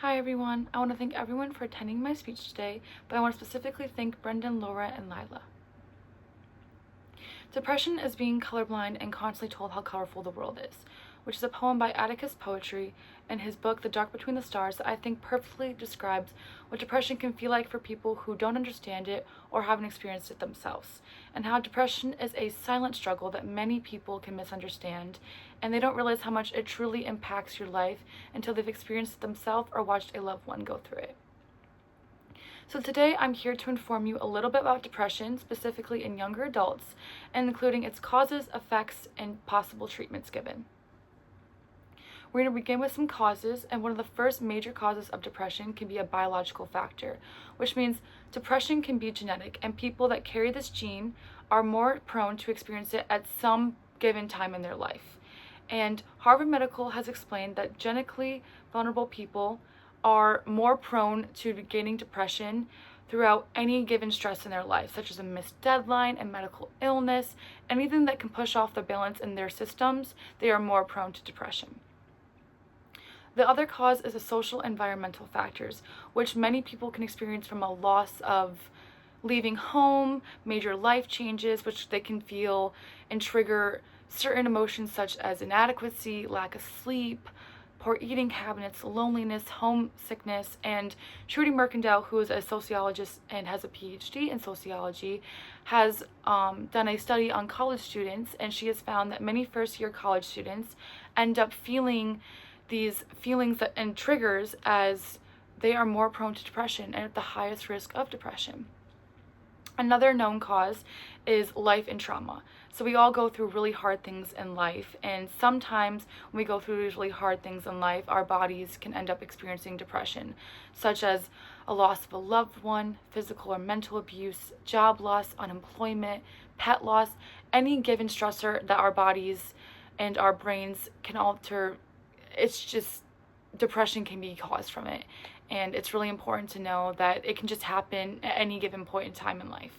Hi everyone, I want to thank everyone for attending my speech today, but I want to specifically thank Brendan, Laura, and Lila. Depression is being colorblind and constantly told how colorful the world is, which is a poem by Atticus Poetry in his book The Dark Between the Stars that I think perfectly describes what depression can feel like for people who don't understand it or haven't experienced it themselves, and how depression is a silent struggle that many people can misunderstand, and they don't realize how much it truly impacts your life until they've experienced it themselves or watched a loved one go through it. So today I'm here to inform you a little bit about depression, specifically in younger adults, and including its causes, effects, and possible treatments given. We're going to begin with some causes, and one of the first major causes of depression can be a biological factor, which means depression can be genetic, and people that carry this gene are more prone to experience it at some given time in their life. And Harvard Medical has explained that genetically vulnerable people are more prone to gaining depression throughout any given stress in their life, such as a missed deadline, a medical illness, anything that can push off the balance in their systems, they are more prone to depression. The other cause is the social environmental factors, which many people can experience from a loss of leaving home, major life changes, which they can feel and trigger certain emotions such as inadequacy, lack of sleep, poor eating habits, loneliness, homesickness. And Trudy Mercandale, who is a sociologist and has a PhD in sociology, has done a study on college students, and she has found that many first-year college students end up feeling these feelings and triggers as they are more prone to depression and at the highest risk of depression. Another known cause is life and trauma. So we all go through really hard things in life, and sometimes when we go through these really hard things in life, our bodies can end up experiencing depression, such as a loss of a loved one, physical or mental abuse, job loss, unemployment, pet loss, any given stressor that our bodies and our brains can alter. It's just, depression can be caused from it. And it's really important to know that it can just happen at any given point in time in life.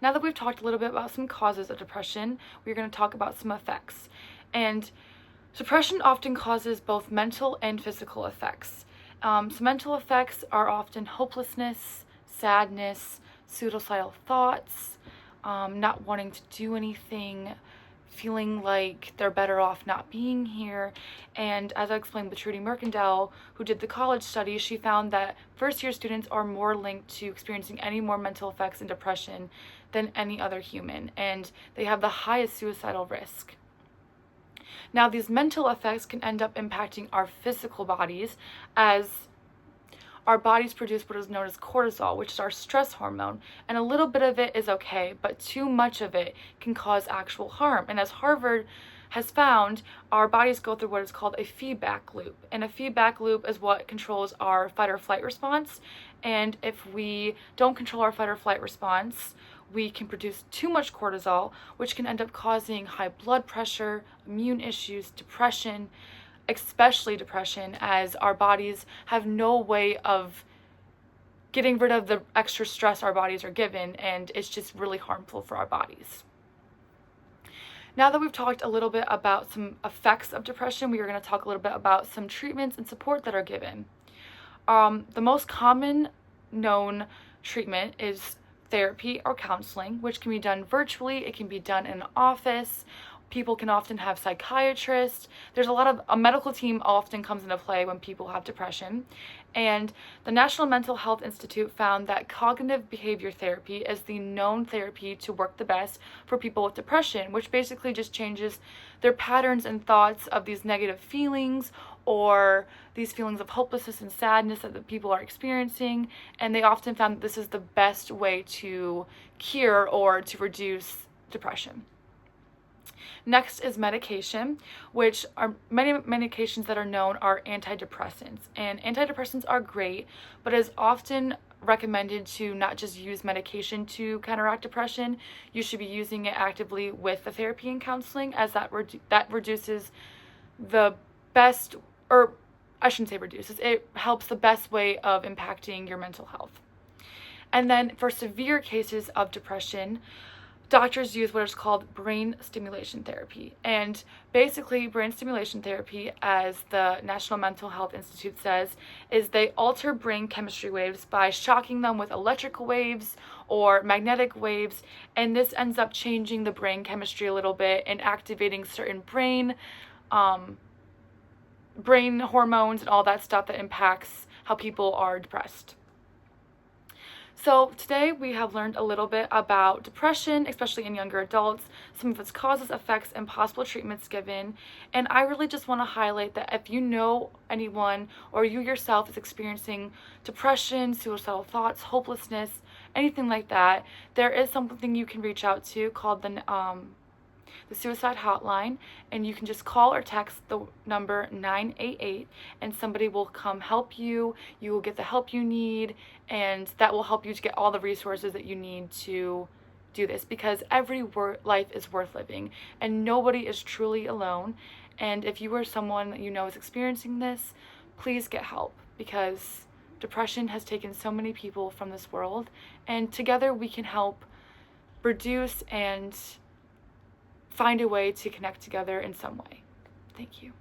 Now that we've talked a little bit about some causes of depression, we're going to talk about some effects. And depression often causes both mental and physical effects. Some mental effects are often hopelessness, sadness, suicidal thoughts, not wanting to do anything, feeling like they're better off not being here. And as I explained with Trudy Mercandale, who did the college study, she found that first-year students are more linked to experiencing any more mental effects and depression than any other human, and they have the highest suicidal risk. Now, these mental effects can end up impacting our physical bodies, as our bodies produce what is known as cortisol, which is our stress hormone, and a little bit of it is okay, but too much of it can cause actual harm. And as Harvard has found, our bodies go through what is called a feedback loop, and a feedback loop is what controls our fight or flight response. And if we don't control our fight or flight response, we can produce too much cortisol, which can end up causing high blood pressure, immune issues, depression, especially depression, as our bodies have no way of getting rid of the extra stress our bodies are given, and it's just really harmful for our bodies. Now that we've talked a little bit about some effects of depression, we are going to talk a little bit about some treatments and support that are given. The most common known treatment is therapy or counseling, which can be done virtually. It can be done in an office. People can often have psychiatrists. There's a medical team often comes into play when people have depression. And the National Mental Health Institute found that cognitive behavior therapy is the known therapy to work the best for people with depression, which basically just changes their patterns and thoughts of these negative feelings or these feelings of hopelessness and sadness that the people are experiencing. And they often found that this is the best way to cure or to reduce depression. Next is medication, which are many medications that are known are antidepressants. And antidepressants are great, but it is often recommended to not just use medication to counteract depression. You should be using it actively with the therapy and counseling, as that reduces the best, or I shouldn't say reduces, it helps the best way of impacting your mental health. And then for severe cases of depression, doctors use what is called brain stimulation therapy. And basically, brain stimulation therapy, as the National Mental Health Institute says, is they alter brain chemistry waves by shocking them with electrical waves or magnetic waves, and this ends up changing the brain chemistry a little bit and activating certain brain hormones and all that stuff that impacts how people are depressed. So today we have learned a little bit about depression, especially in younger adults, some of its causes, effects, and possible treatments given. And I really just want to highlight that if you know anyone or you yourself is experiencing depression, suicidal thoughts, hopelessness, anything like that, there is something you can reach out to called the suicide hotline, and you can just call or text the number 988 and somebody will come help you. You will get the help you need, and that will help you to get all the resources that you need to do this, because every life is worth living and nobody is truly alone. And if you or someone that you know is experiencing this, please get help, because depression has taken so many people from this world, and together we can help reduce and find a way to connect together in some way. Thank you.